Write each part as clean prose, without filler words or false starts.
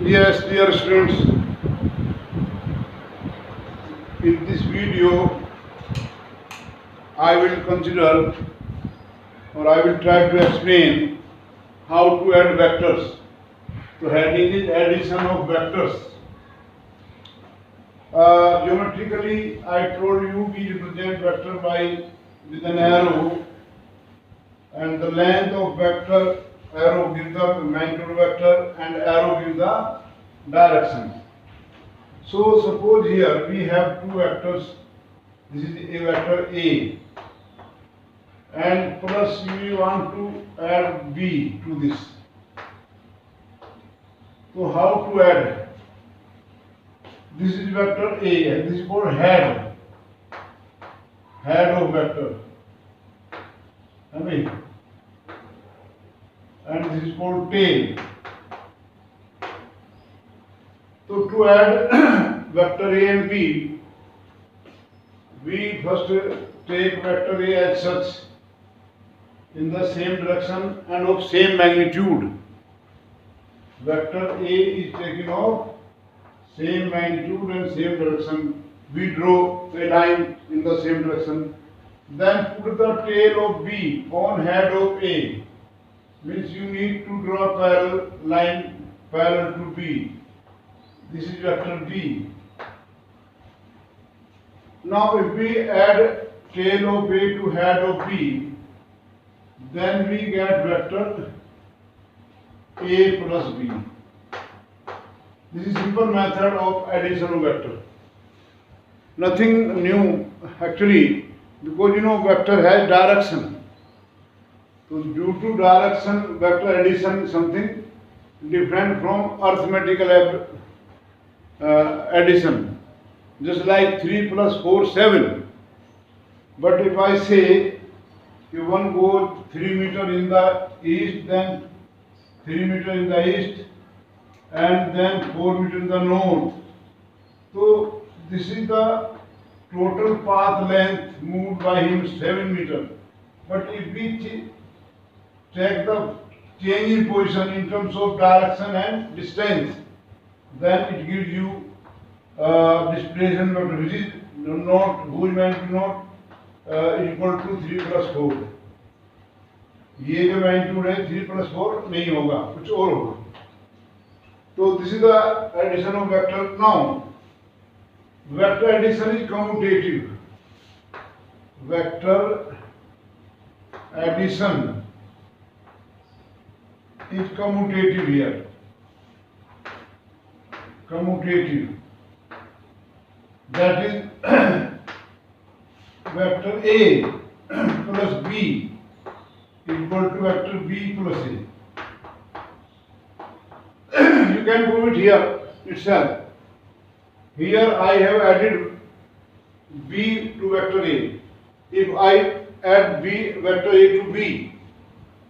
Yes, dear students, in this video I will consider or I will try to explain how to add vectors. So heading is addition of vectors. Geometrically, I told you we represent vector by with an arrow, and the length of vector arrow gives the magnitude vector and arrow gives the direction. So suppose here we have two vectors. This is a vector A, and plus we want to add B to this. So how to add? This is vector A, and this is called head of vector. And this is called tail. So to add vector A and B, we first take vector A as such in the same direction and of same magnitude. Vector A is taken of same magnitude and same direction. We draw a line in the same direction. Then put the tail of B on head of A. Means you need to draw a parallel line parallel to B. This is vector B. Now if we add tail of A to head of B, then we get vector A plus B. This is simple method of addition of vector. Nothing new actually, because vector has direction. So due to direction, vector addition is something different from arithmetical addition. Just like 3 plus 4, 7. But if I say if one goes 3 meter in the east, then 3 meter in the east, and then 4 meter in the north. So this is the total path length moved by him 7 meter. But if we take the change in position in terms of direction and distance, then it gives you displacement vector, which is not whose magnitude not equal to 3 plus 4. ये जो magnitude है 3 plus 4 नहीं होगा, कुछ और होगा. So this is the addition of vector. Now vector addition is commutative. Vector addition is commutative here. Commutative. That is vector A plus B equal to vector B plus A. You can prove it here itself. Here I have added B to vector A. If I add B vector A to B,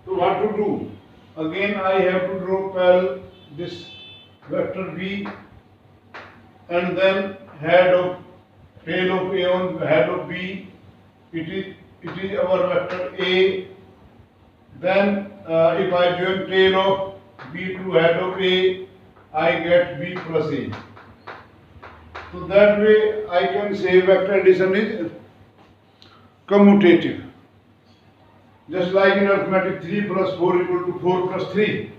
so what to do? Again I have to draw parallel this vector B, and then head of tail of A on head of B. It is our vector A. Then if I join tail of B to head of A, I get B plus A. So that way I can say vector addition is commutative. Just like in arithmetic 3 plus 4 equal to 4 plus 3.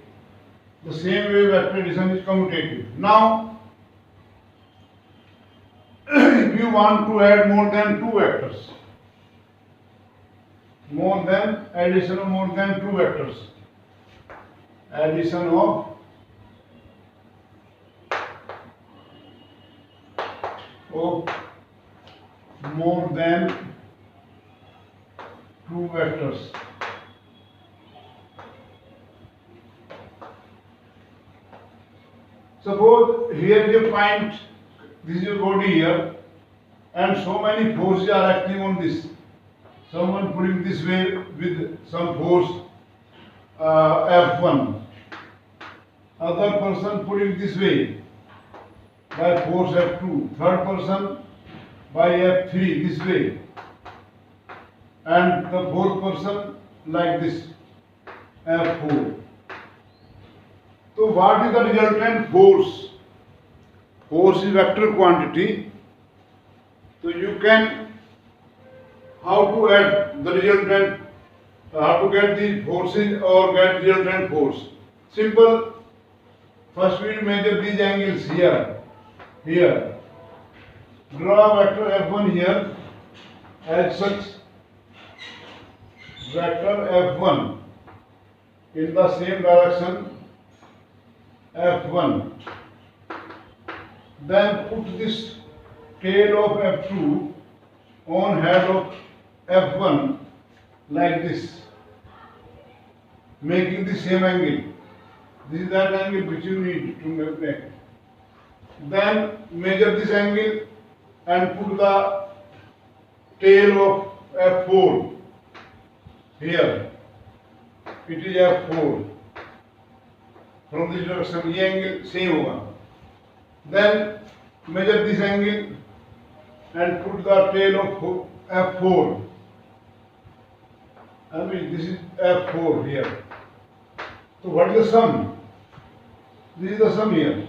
The same way vector addition is commutative. Now if you want to add more than 2 vectors, addition of more than 2 vectors, addition of more than 2 vectors. Suppose here is a point, this is your body here, and so many forces are acting on this. Someone pulling this way with some force F1, other person pulling this way by force F2, third person by F3 this way, and the fourth person like this F4. So what is the resultant force? Force is vector quantity. So you can how to add the resultant, how to get the forces or get resultant force. Simple. First we will measure these angles here. Here. Draw vector F1 here as such. Vector F1 in the same direction F1. Then put this tail of F2 on head of F1 like this, making the same angle. This is that angle which you need to make. Then measure this angle and put the tail of F4 here. It is F4. From this direction, ये angle same होगा. Then measure this angle and put the tail of F4. I mean, this is F4 here. So what is the sum? This is the sum here.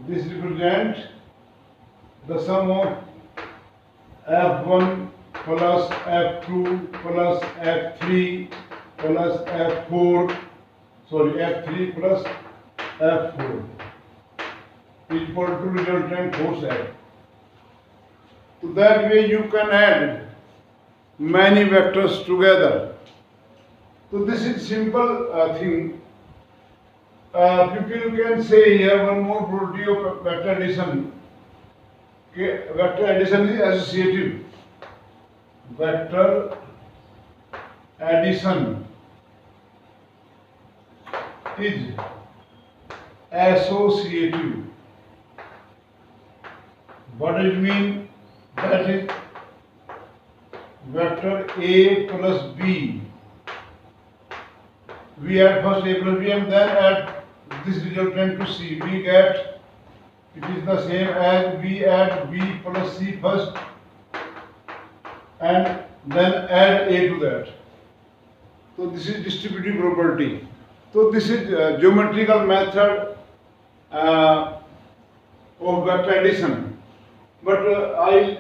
This represents the sum of F1 plus F2 plus F3 plus F4. Sorry, F3 plus F4 equal to resultant force F. So that way you can add many vectors together. So this is simple thing. People can say here one more property of vector addition. Okay, vector addition is associative. Vector addition is associative. What does it mean? That is vector A plus B. We add first A plus B and then add this resultant to C. We get it is the same as we add B plus C first and then add A to that. So this is distributive property. So this is geometrical method of vector addition. But I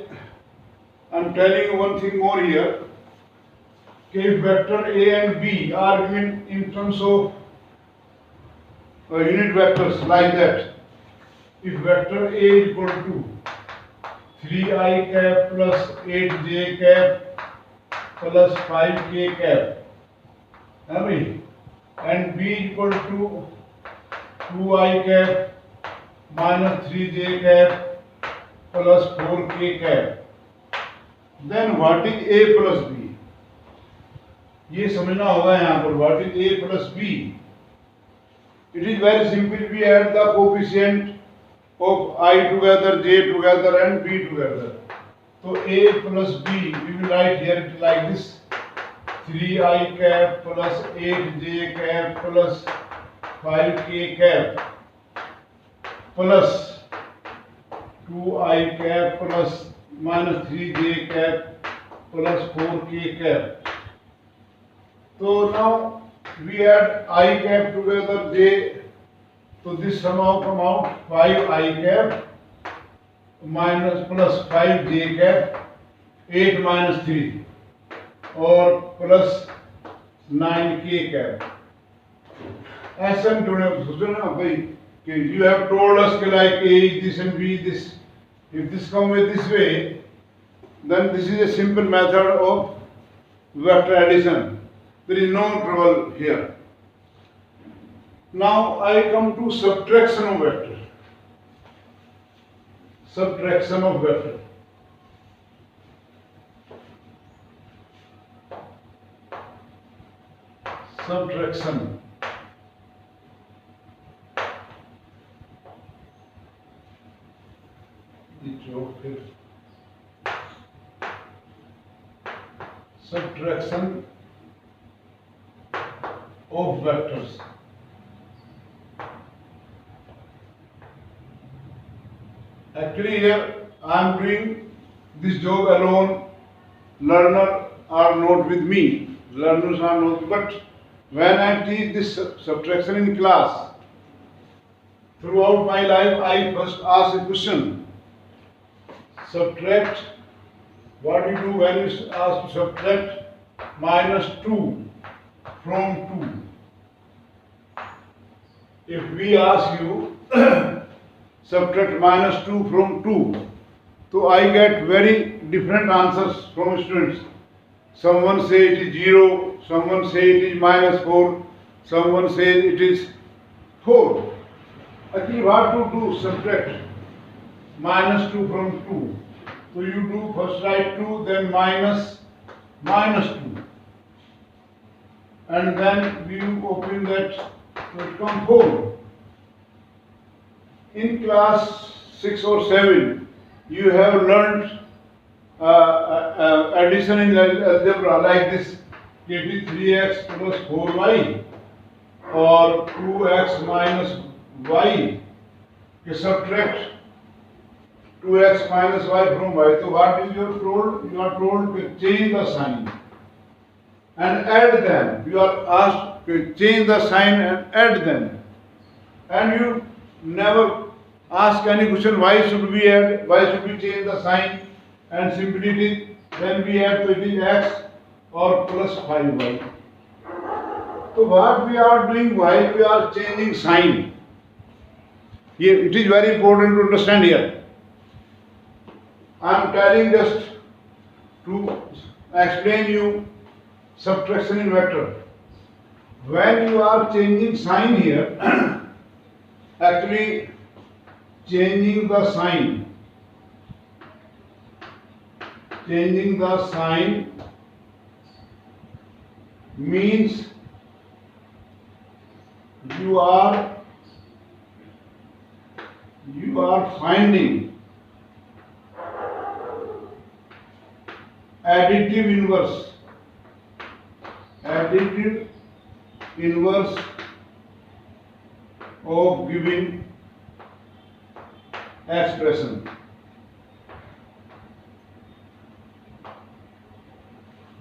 am telling you one thing more here. If vector A and B are given in terms of unit vectors like that, if vector A is equal to 3i cap plus 8j cap plus 5k cap, and B is equal to 2i cap minus 3j cap plus 4k cap, then what is A plus B? ये समझना होगा यहाँ पर what is A plus B. It is very simple. We add the coefficient of I together, J together and B together. So A plus B, we will write here like this: 3i cap plus 8j cap plus 5k cap plus 2i cap plus minus 3j cap plus 4k cap. So now we add I cap together J. So this somehow come out 5i cap minus plus 5j cap 8 minus 3 or plus 9k cap. ऐसा नहीं सोचो ना भाई कि you have told us कि like A is this and B is this. If this come with this way, then this is a simple method of vector addition. There is no trouble here. Now I come to subtraction of vector. Subtraction of vector. Subtraction. Subtraction of vectors. Actually here I am doing this job alone. Learner are not with me. Learners are not, but When I teach this subtraction in class, throughout my life, I first ask a question. Subtract. What you do when you ask to subtract minus 2 from 2? If we ask you subtract minus 2 from 2, so I get very different answers from students. Someone say it is 0, someone say it is minus 4, someone say it is 4. Actually, what to do? Subtract minus 2 from 2. So you do first write 2, then minus 2. And then you open that, so it comes 4. In class 6 or 7, you have learned addition in algebra like this. It is 3x plus 4y or 2x minus y. You subtract 2x minus y from y. So what is your told? You are told to change the sign and add them. You are asked to change the sign and add them. And you never ask any question, why should we add, why should we change the sign, and simply it is, when we add, so it is x or plus 5y. So what we are doing, why we are changing sign? Here, it is very important to understand here. I am telling just to explain you subtraction in vector. When you are changing sign here, actually changing the sign means you are finding additive inverse of given expression.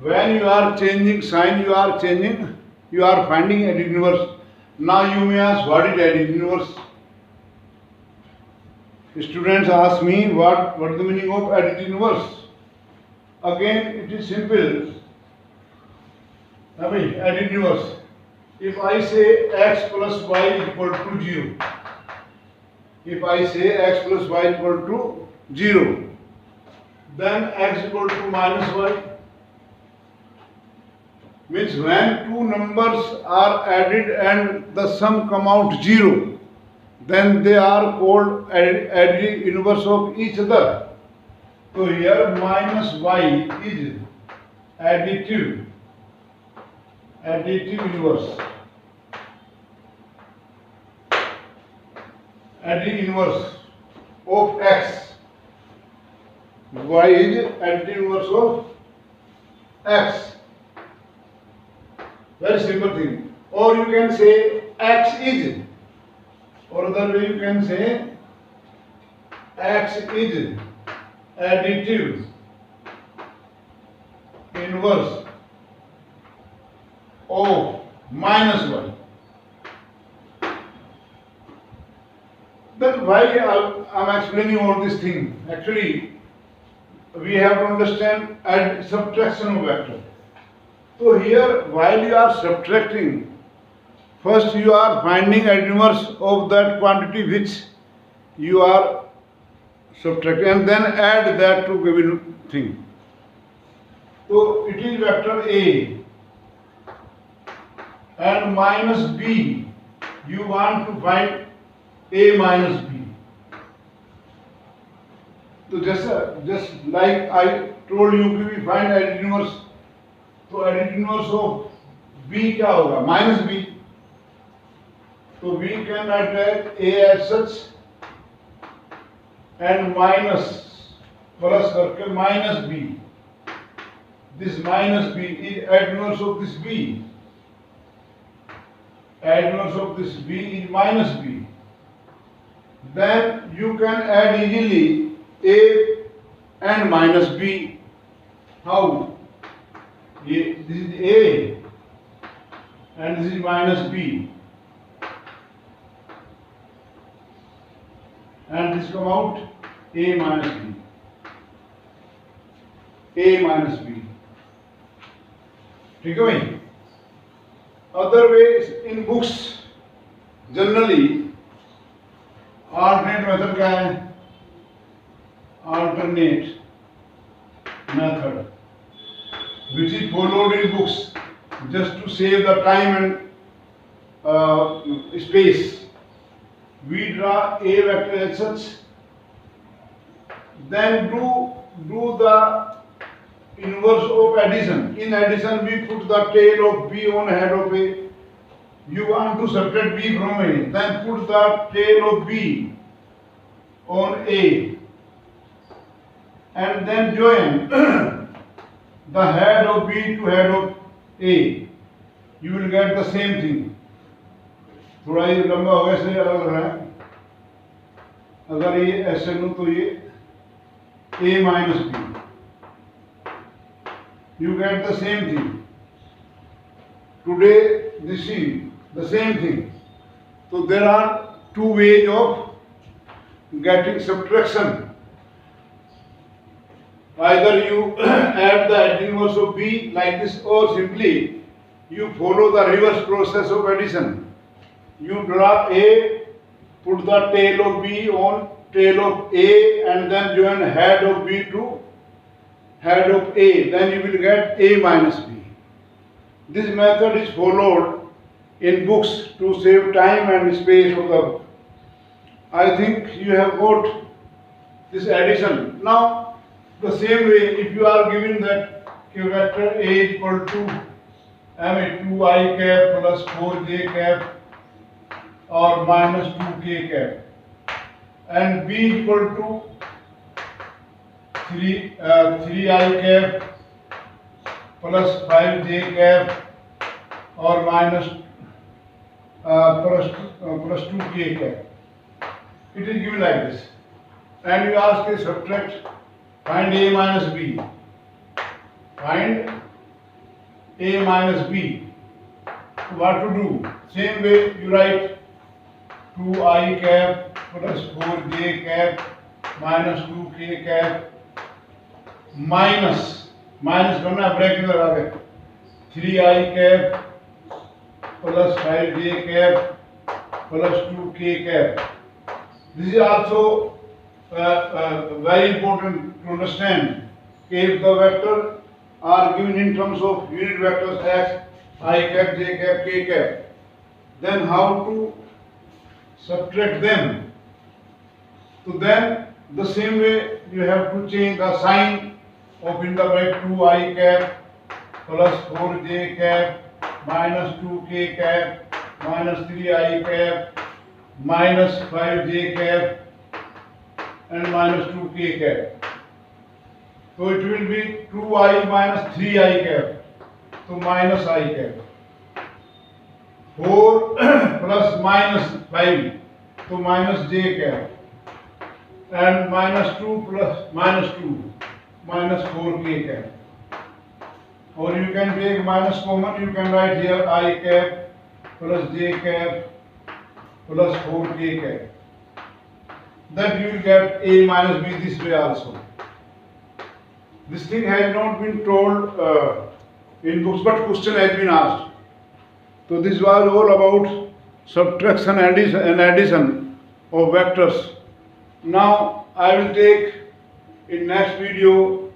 When you are changing sign, you are finding additive inverse. Now you may ask, what is additive inverse? Students ask me, what is the meaning of additive inverse? Again, it is simple. Additive inverse. If I say x plus y equal to 0, if I say x plus y equal to 0, then x equal to minus y. Means when two numbers are added and the sum come out 0, then they are called additive inverse of each other. So here minus y is additive inverse. Additive inverse of x. Y is additive inverse of x. Very simple thing. Or you can say x is, or other way you can say x is additive inverse of minus y. Then why I am explaining all this thing? Actually, we have to understand subtraction of vector. So here, while you are subtracting, first you are finding additive inverse of that quantity which you are subtracting, and then add that to given thing. So it is vector A and minus B. You want to find A minus B. So just like I told you, we find additive inverse. So additive inverse of B क्या होगा? Minus B. So we can write A as such and minus plus करके minus B. This minus B is additive inverse of this B. Additive inverse of this B is minus B. Then you can add easily A and minus B. How? This is A and this is minus b, and this come out a minus b, a minus b. ठीक है भाई. Other ways in books generally alternate method क्या है? Alternate method which is followed in books just to save the time and space. We draw a vector as such, then do the inverse of addition. In addition, we put the tail of b on head of a. You want to subtract b from a, then put the tail of b on a, and then join the head of b to head of a. You will get the same thing. थोड़ा ये लंबा होगा इसलिए अलग लग रहा है. अगर ये ऐसे लूँ तो ये a minus b. You get the same thing. Today this is the same thing. So there are two ways of getting subtraction. Either you add the inverse of b like this, or simply you follow the reverse process of addition. You draw a, put the tail of b on tail of a, and then join head of b to head of a. Then you will get a minus b. This method is followed in books to save time and space of the. I think you have got this addition. Now the same way, if you are given that vector a is equal to 2I cap plus 4j cap or minus 2k cap, and b is equal to 3I cap plus 5j cap or minus plus 2k cap. It is given like this, and you ask a subtract, find a minus b. Find a minus b. So what to do? Same way you write 2I cap plus 4j cap minus 2k cap minus करना bracket लगा के 3I cap plus 5j cap plus 2k cap. This is also very important to understand. If the vector are given in terms of unit vectors x, I cap, j cap, k cap, then how to subtract them? So then the same way you have to change the sign of in the bracket 2I cap plus 4j cap minus 2k cap minus 3I cap minus 5j cap and minus 2k cap. So it will be 2I minus 3I cap. So minus I cap. 4 plus minus 5. So minus j cap. And minus 2 plus minus 2. Minus 4k cap. Or you can take minus common. You can write here I cap plus j cap plus 4k cap. That you will get a minus b this way also. This thing has not been told in books, but question has been asked. So this was all about subtraction and addition of vectors. Now I will take in next video.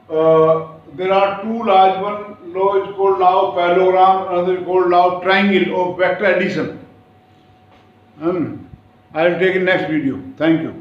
There are two large one law is called law of parallelogram, another is called law of triangle of vector addition. I will take in next video. Thank you.